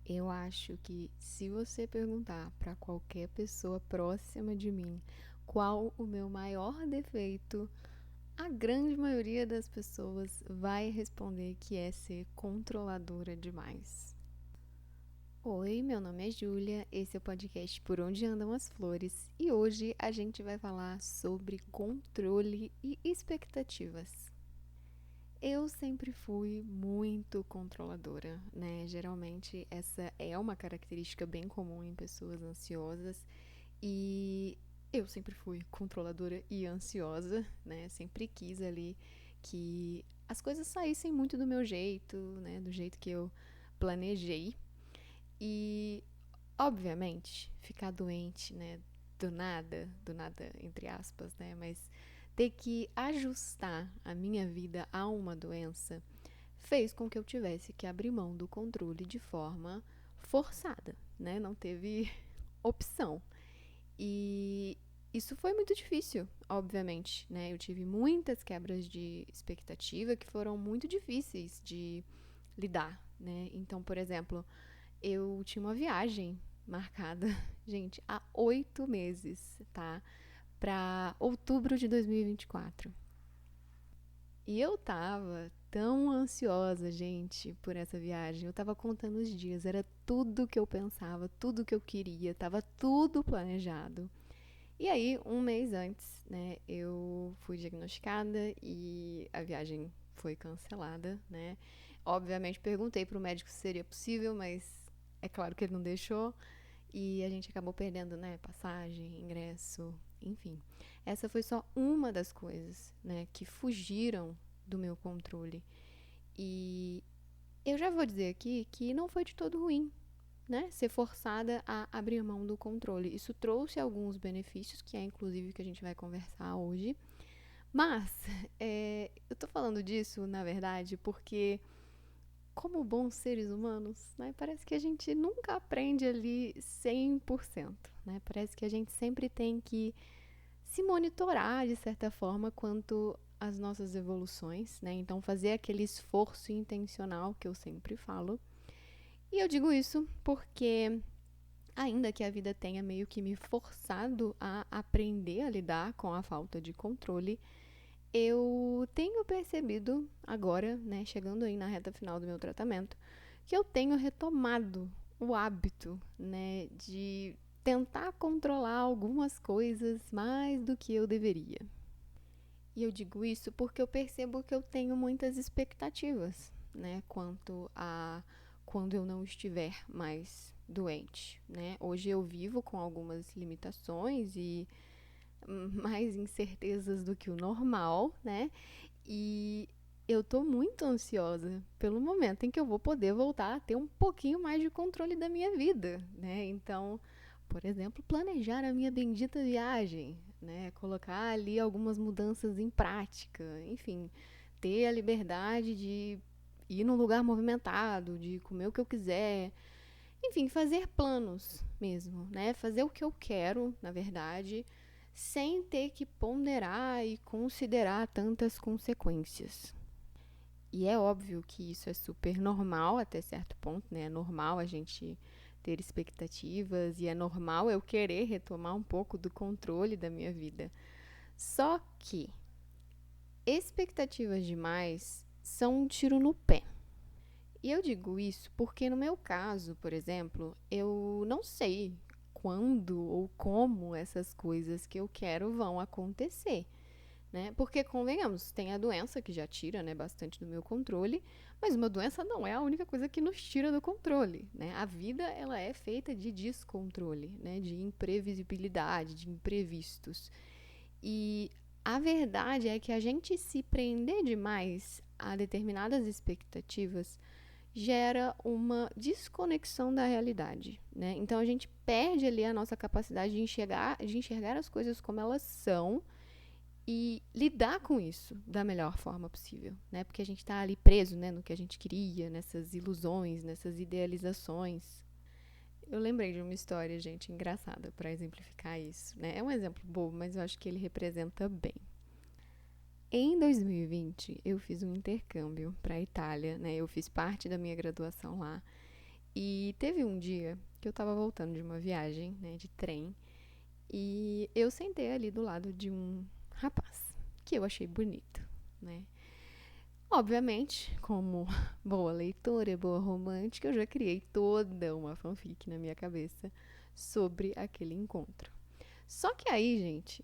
Eu acho que se você perguntar para qualquer pessoa próxima de mim qual o meu maior defeito, a grande maioria das pessoas vai responder que é ser controladora demais. Oi, meu nome é Júlia, esse é o podcast Por Onde Andam as Flores e hoje a gente vai falar sobre controle e expectativas. Eu sempre fui muito controladora, né? Geralmente essa é uma característica bem comum em pessoas ansiosas e eu sempre fui controladora e ansiosa, né? Sempre quis ali que as coisas saíssem muito do meu jeito, né? Do jeito que eu planejei e, obviamente, ficar doente, né? Do nada, entre aspas, né? Mas ter que ajustar a minha vida a uma doença fez com que eu tivesse que abrir mão do controle de forma forçada, né? Não teve opção. E isso foi muito difícil, obviamente, né? Eu tive muitas quebras de expectativa que foram muito difíceis de lidar, né? Então, por exemplo, eu tinha uma viagem marcada, gente, há 8 meses, tá? Pra outubro de 2024. E eu tava tão ansiosa, gente, por essa viagem. Eu tava contando os dias, era tudo que eu pensava, tudo que eu queria, tava tudo planejado. E aí, um mês antes, né, eu fui diagnosticada e a viagem foi cancelada, né? Obviamente perguntei pro médico se seria possível, mas é claro que ele não deixou. E a gente acabou perdendo, né, passagem, ingresso, enfim. Essa foi só uma das coisas, né, que fugiram do meu controle. E eu já vou dizer aqui que não foi de todo ruim, né, ser forçada a abrir mão do controle. Isso trouxe alguns benefícios, que é inclusive o que a gente vai conversar hoje. Mas eu tô falando disso, na verdade, porque como bons seres humanos, né, parece que a gente nunca aprende ali 100%, né? Parece que a gente sempre tem que se monitorar de certa forma quanto às nossas evoluções, né? Então fazer aquele esforço intencional que eu sempre falo. E eu digo isso porque ainda que a vida tenha meio que me forçado a aprender a lidar com a falta de controle, eu tenho percebido agora, né, chegando aí na reta final do meu tratamento, que eu tenho retomado o hábito, né, de tentar controlar algumas coisas mais do que eu deveria. E eu digo isso porque eu percebo que eu tenho muitas expectativas, né, quanto a quando eu não estiver mais doente, né? Hoje eu vivo com algumas limitações e mais incertezas do que o normal, né? E eu tô muito ansiosa pelo momento em que eu vou poder voltar a ter um pouquinho mais de controle da minha vida, né? Então, por exemplo, planejar a minha bendita viagem, né? Colocar ali algumas mudanças em prática, enfim, ter a liberdade de ir num lugar movimentado, de comer o que eu quiser, enfim, fazer planos mesmo, né? Fazer o que eu quero, na verdade, sem ter que ponderar e considerar tantas consequências. E é óbvio que isso é super normal até certo ponto, né? É normal a gente ter expectativas e é normal eu querer retomar um pouco do controle da minha vida. Só que expectativas demais são um tiro no pé. E eu digo isso porque no meu caso, por exemplo, eu não sei quando ou como essas coisas que eu quero vão acontecer, né? Porque convenhamos, tem a doença que já tira, né, bastante do meu controle, mas uma doença não é a única coisa que nos tira do controle, né? A vida ela é feita de descontrole, né, de imprevisibilidade, de imprevistos. E a verdade é que a gente se prender demais a determinadas expectativas gera uma desconexão da realidade, né? Então a gente perde ali a nossa capacidade de enxergar as coisas como elas são e lidar com isso da melhor forma possível, né? Porque a gente está ali preso, né, no que a gente queria, nessas ilusões, nessas idealizações. Eu lembrei de uma história, gente, engraçada para exemplificar isso, né? É um exemplo bobo, mas eu acho que ele representa bem. Em 2020, eu fiz um intercâmbio para a Itália, né? Eu fiz parte da minha graduação lá. E teve um dia que eu tava voltando de uma viagem, né, de trem, e eu sentei ali do lado de um rapaz que eu achei bonito, né? Obviamente, como boa leitora, boa romântica, eu já criei toda uma fanfic na minha cabeça sobre aquele encontro. Só que aí, gente,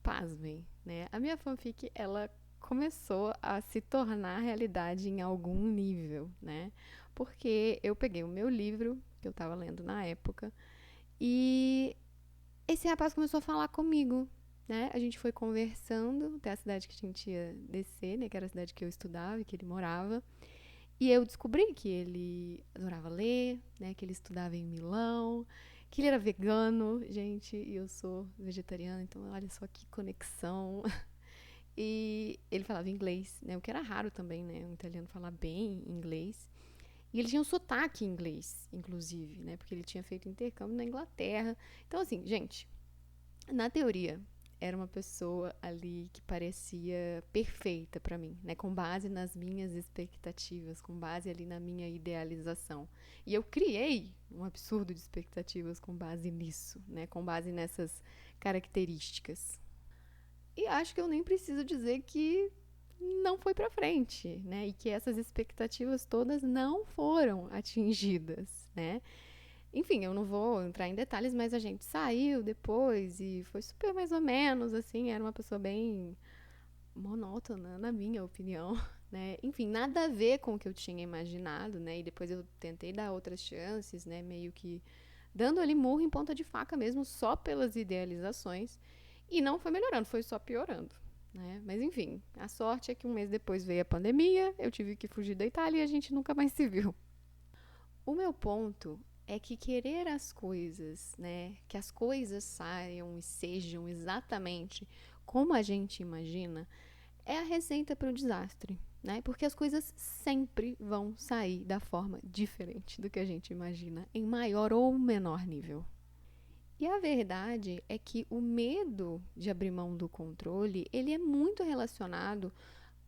pasmem, né? A minha fanfic, ela começou a se tornar realidade em algum nível, né? Porque eu peguei o meu livro, que eu tava lendo na época, e esse rapaz começou a falar comigo, né? A gente foi conversando até a cidade que a gente ia descer, né? Que era a cidade que eu estudava e que ele morava. E eu descobri que ele adorava ler, né? Que ele estudava em Milão, que ele era vegano, gente, e eu sou vegetariana, então olha só que conexão. E ele falava inglês, né? O que era raro também, né? Um italiano falar bem inglês. E ele tinha um sotaque em inglês, inclusive, né? Porque ele tinha feito intercâmbio na Inglaterra. Então, assim, gente, na teoria, era uma pessoa ali que parecia perfeita pra mim, né? Com base nas minhas expectativas, com base ali na minha idealização. E eu criei um absurdo de expectativas com base nisso, né? Com base nessas características. E acho que eu nem preciso dizer que não foi pra frente, né? E que essas expectativas todas não foram atingidas, né? Enfim, eu não vou entrar em detalhes, mas a gente saiu depois e foi super mais ou menos, assim, era uma pessoa bem monótona, na minha opinião, né? Enfim, nada a ver com o que eu tinha imaginado, né? E depois eu tentei dar outras chances, né? Meio que dando ali murro em ponta de faca mesmo, só pelas idealizações. E não foi melhorando, foi só piorando. Né? Mas enfim, a sorte é que um mês depois veio a pandemia, eu tive que fugir da Itália e a gente nunca mais se viu. O meu ponto é que querer as coisas, né, que as coisas saiam e sejam exatamente como a gente imagina, é a receita para o desastre, né? Porque as coisas sempre vão sair da forma diferente do que a gente imagina, em maior ou menor nível. E a verdade é que o medo de abrir mão do controle, ele é muito relacionado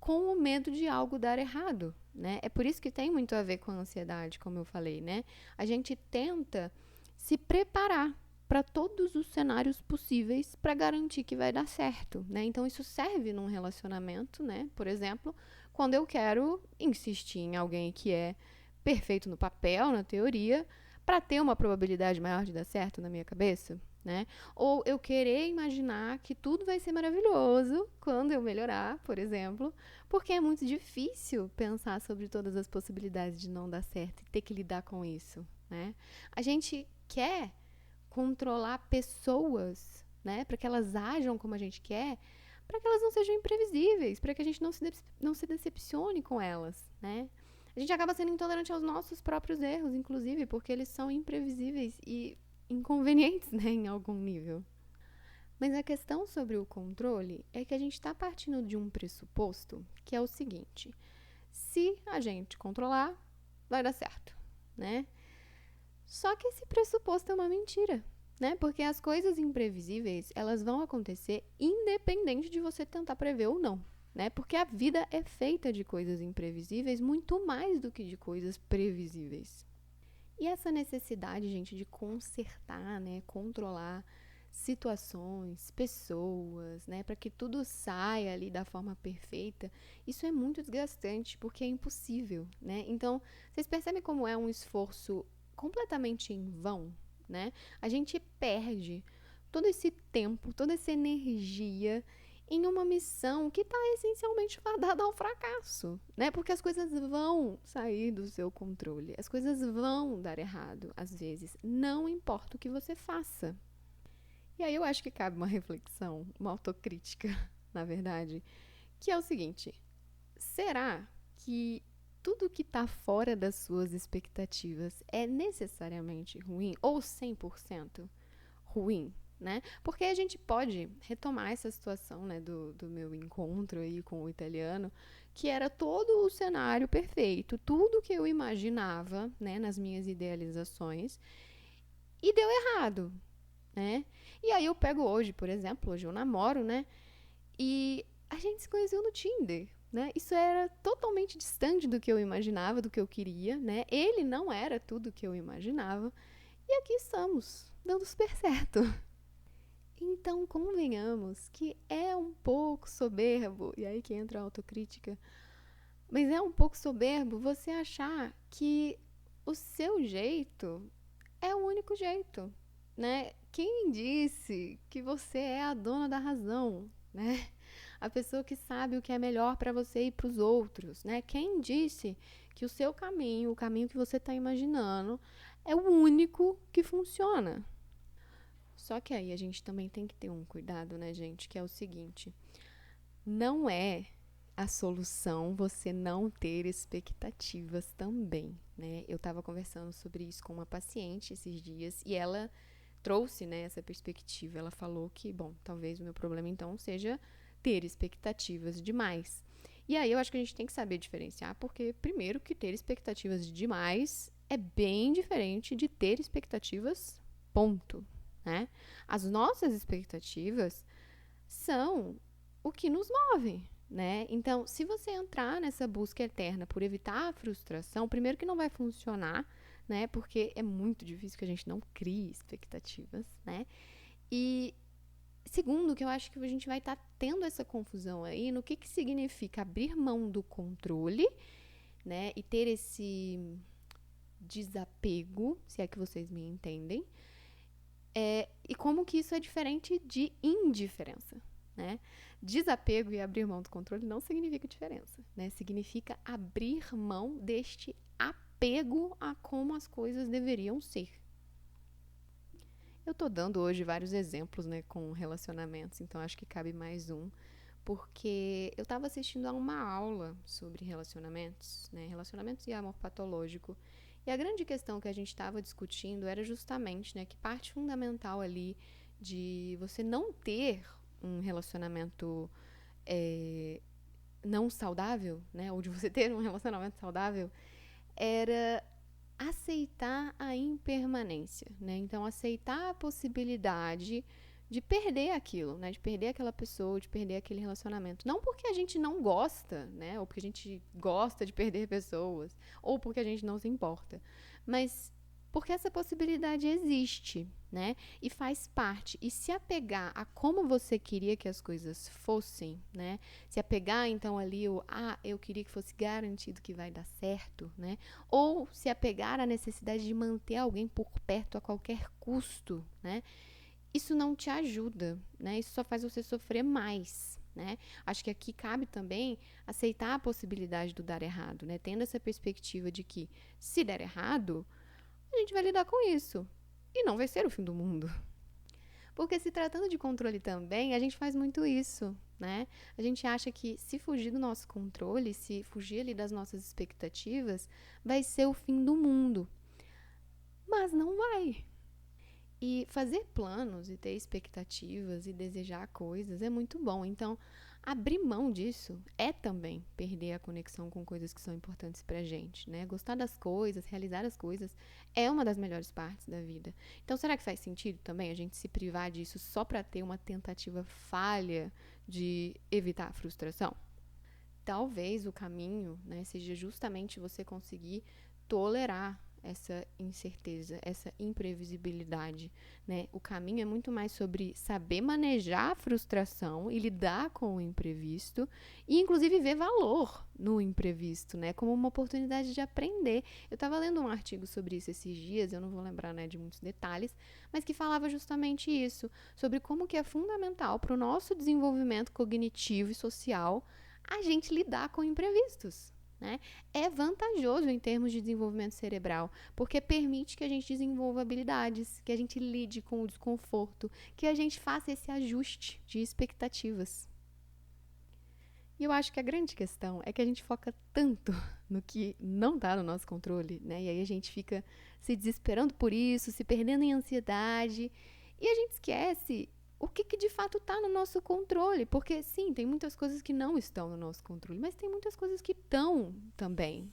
com o medo de algo dar errado, né? É por isso que tem muito a ver com a ansiedade, como eu falei, né? A gente tenta se preparar para todos os cenários possíveis para garantir que vai dar certo, né? Então isso serve num relacionamento, né? Por exemplo, quando eu quero insistir em alguém que é perfeito no papel, na teoria, para ter uma probabilidade maior de dar certo na minha cabeça, né? Ou eu querer imaginar que tudo vai ser maravilhoso quando eu melhorar, por exemplo, porque é muito difícil pensar sobre todas as possibilidades de não dar certo e ter que lidar com isso, né? A gente quer controlar pessoas, né, para que elas ajam como a gente quer, para que elas não sejam imprevisíveis, para que a gente não se decepcione com elas, né? A gente acaba sendo intolerante aos nossos próprios erros, inclusive, porque eles são imprevisíveis e inconvenientes, né, em algum nível. Mas a questão sobre o controle é que a gente está partindo de um pressuposto que é o seguinte: se a gente controlar, vai dar certo, né? Só que esse pressuposto é uma mentira, né? Porque as coisas imprevisíveis, elas vão acontecer independente de você tentar prever ou não, né? Porque a vida é feita de coisas imprevisíveis muito mais do que de coisas previsíveis. E essa necessidade, gente, de consertar, né, controlar situações, pessoas, né, para que tudo saia ali da forma perfeita, isso é muito desgastante porque é impossível, né? Então, vocês percebem como é um esforço completamente em vão, né? A gente perde todo esse tempo, toda essa energia em uma missão que está essencialmente fadada ao fracasso, né? Porque as coisas vão sair do seu controle, as coisas vão dar errado, às vezes, não importa o que você faça. E aí eu acho que cabe uma reflexão, uma autocrítica, na verdade, que é o seguinte: será que tudo que está fora das suas expectativas é necessariamente ruim ou 100% ruim, né? Porque a gente pode retomar essa situação, né, do meu encontro aí com o italiano, que era todo o cenário perfeito, tudo que eu imaginava, né, nas minhas idealizações, e deu errado, né? E aí eu pego hoje, por exemplo, hoje eu namoro, né? E a gente se conheceu no Tinder. né? Isso era totalmente distante do que eu imaginava, do que eu queria, né? Ele não era tudo o que eu imaginava. E aqui estamos, dando super certo. Então, convenhamos que é um pouco soberbo, e aí que entra a autocrítica, mas é um pouco soberbo você achar que o seu jeito é o único jeito, né? Quem disse que você é a dona da razão, né? A pessoa que sabe o que é melhor para você e para os outros, né? Quem disse que o seu caminho, o caminho que você está imaginando, é o único que funciona? Só que aí a gente também tem que ter um cuidado, né, gente? Que é o seguinte: não é a solução você não ter expectativas também, né? Eu estava conversando sobre isso com uma paciente esses dias e ela trouxe, né, essa perspectiva. Ela falou que, bom, talvez o meu problema então seja ter expectativas demais. E aí eu acho que a gente tem que saber diferenciar, porque primeiro que ter expectativas demais é bem diferente de ter expectativas, ponto, né? As nossas expectativas são o que nos move, né? Então, se você entrar nessa busca eterna por evitar a frustração, primeiro que não vai funcionar, né? Porque é muito difícil que a gente não crie expectativas, né? E segundo, que eu acho que a gente vai estar tendo essa confusão aí no que significa abrir mão do controle, né? E ter esse desapego, se é que vocês me entendem, e como que isso é diferente de indiferença, né? Desapego e abrir mão do controle não significa diferença, né? Significa abrir mão deste apego a como as coisas deveriam ser. Eu tô dando hoje vários exemplos, né, com relacionamentos, então acho que cabe mais um, porque eu estava assistindo a uma aula sobre relacionamentos, né, relacionamentos e amor patológico, e a grande questão que a gente estava discutindo era justamente, né, que parte fundamental ali de você não ter um relacionamento não saudável, né, ou de você ter um relacionamento saudável, era aceitar a impermanência, né? Então, aceitar a possibilidade de perder aquilo, né? De perder aquela pessoa, de perder aquele relacionamento. Não porque a gente não gosta, né? Ou porque a gente gosta de perder pessoas, ou porque a gente não se importa, mas porque essa possibilidade existe, né? E faz parte. E se apegar a como você queria que as coisas fossem, né? Se apegar, então, ali eu queria que fosse garantido que vai dar certo, né? Ou se apegar à necessidade de manter alguém por perto a qualquer custo, né? Isso não te ajuda, né? Isso só faz você sofrer mais, né? Acho que aqui cabe também aceitar a possibilidade do dar errado, né? Tendo essa perspectiva de que se der errado, a gente vai lidar com isso. E não vai ser o fim do mundo. Porque se tratando de controle também, a gente faz muito isso, né? A gente acha que se fugir do nosso controle, se fugir ali das nossas expectativas, vai ser o fim do mundo. Mas não vai. E fazer planos e ter expectativas e desejar coisas é muito bom. Então, abrir mão disso é também perder a conexão com coisas que são importantes pra gente, né? Gostar das coisas, realizar as coisas é uma das melhores partes da vida. Então, será que faz sentido também a gente se privar disso só pra ter uma tentativa falha de evitar a frustração? Talvez o caminho, né, seja justamente você conseguir tolerar essa incerteza, essa imprevisibilidade, né? O caminho é muito mais sobre saber manejar a frustração e lidar com o imprevisto e inclusive ver valor no imprevisto, né? Como uma oportunidade de aprender. Eu estava lendo um artigo sobre isso esses dias, eu não vou lembrar, né, de muitos detalhes, mas que falava justamente isso, sobre como que é fundamental para o nosso desenvolvimento cognitivo e social a gente lidar com imprevistos, né? É vantajoso em termos de desenvolvimento cerebral, porque permite que a gente desenvolva habilidades, que a gente lide com o desconforto, que a gente faça esse ajuste de expectativas. E eu acho que a grande questão é que a gente foca tanto no que não está no nosso controle, né? E aí a gente fica se desesperando por isso, se perdendo em ansiedade, e a gente esquece o que de fato está no nosso controle. Porque, sim, tem muitas coisas que não estão no nosso controle, mas tem muitas coisas que estão também.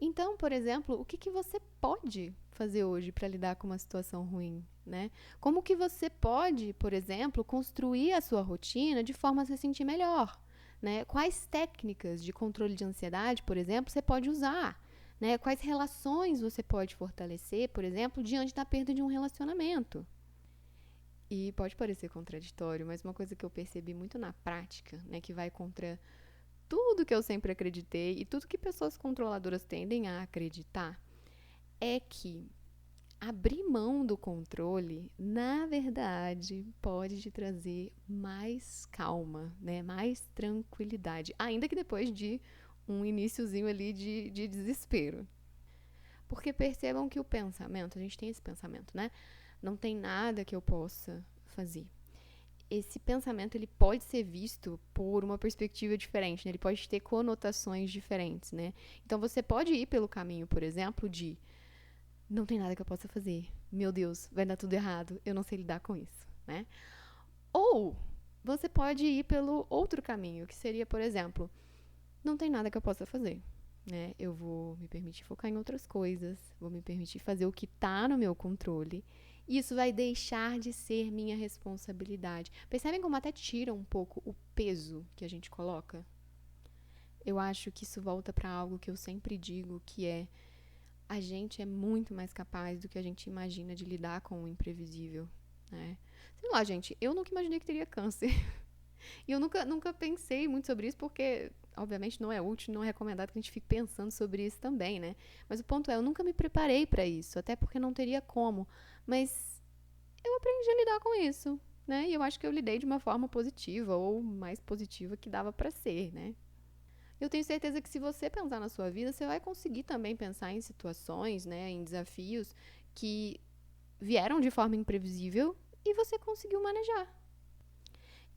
Então, por exemplo, o que você pode fazer hoje para lidar com uma situação ruim, né? Como que você pode, por exemplo, construir a sua rotina de forma a se sentir melhor, né? Quais técnicas de controle de ansiedade, por exemplo, você pode usar? Né? Quais relações você pode fortalecer, por exemplo, diante da perda de um relacionamento? E pode parecer contraditório, mas uma coisa que eu percebi muito na prática, né, que vai contra tudo que eu sempre acreditei e tudo que pessoas controladoras tendem a acreditar, é que abrir mão do controle, na verdade, pode te trazer mais calma, né? Mais tranquilidade, ainda que depois de um iniciozinho ali de desespero. Porque percebam que o pensamento, a gente tem esse pensamento, né? Não tem nada que eu possa fazer. Esse pensamento ele pode ser visto por uma perspectiva diferente, né? Ele pode ter conotações diferentes, né? Então você pode ir pelo caminho, por exemplo, de não tem nada que eu possa fazer. Meu Deus, vai dar tudo errado. Eu não sei lidar com isso, né? Ou você pode ir pelo outro caminho, que seria, por exemplo, não tem nada que eu possa fazer, né? Eu vou me permitir focar em outras coisas, vou me permitir fazer o que está no meu controle. E isso vai deixar de ser minha responsabilidade. Percebem como até tira um pouco o peso que a gente coloca? Eu acho que isso volta para algo que eu sempre digo, que é a gente é muito mais capaz do que a gente imagina de lidar com o imprevisível, né? Sei lá, gente, eu nunca imaginei que teria câncer. E eu nunca pensei muito sobre isso, porque, obviamente, não é útil, não é recomendado que a gente fique pensando sobre isso também, né? Mas o ponto é, eu nunca me preparei para isso, até porque não teria como. Mas eu aprendi a lidar com isso, né? E eu acho que eu lidei de uma forma positiva, ou mais positiva que dava para ser, né? Eu tenho certeza que se você pensar na sua vida, você vai conseguir também pensar em situações, né, em desafios que vieram de forma imprevisível e você conseguiu manejar.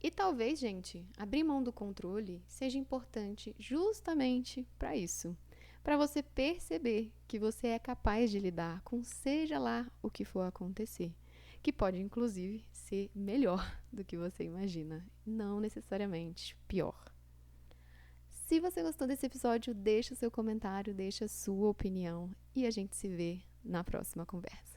E talvez, gente, abrir mão do controle seja importante justamente para isso. Para você perceber que você é capaz de lidar com seja lá o que for acontecer. Que pode, inclusive, ser melhor do que você imagina. Não necessariamente pior. Se você gostou desse episódio, deixa seu comentário, deixa sua opinião e a gente se vê na próxima conversa.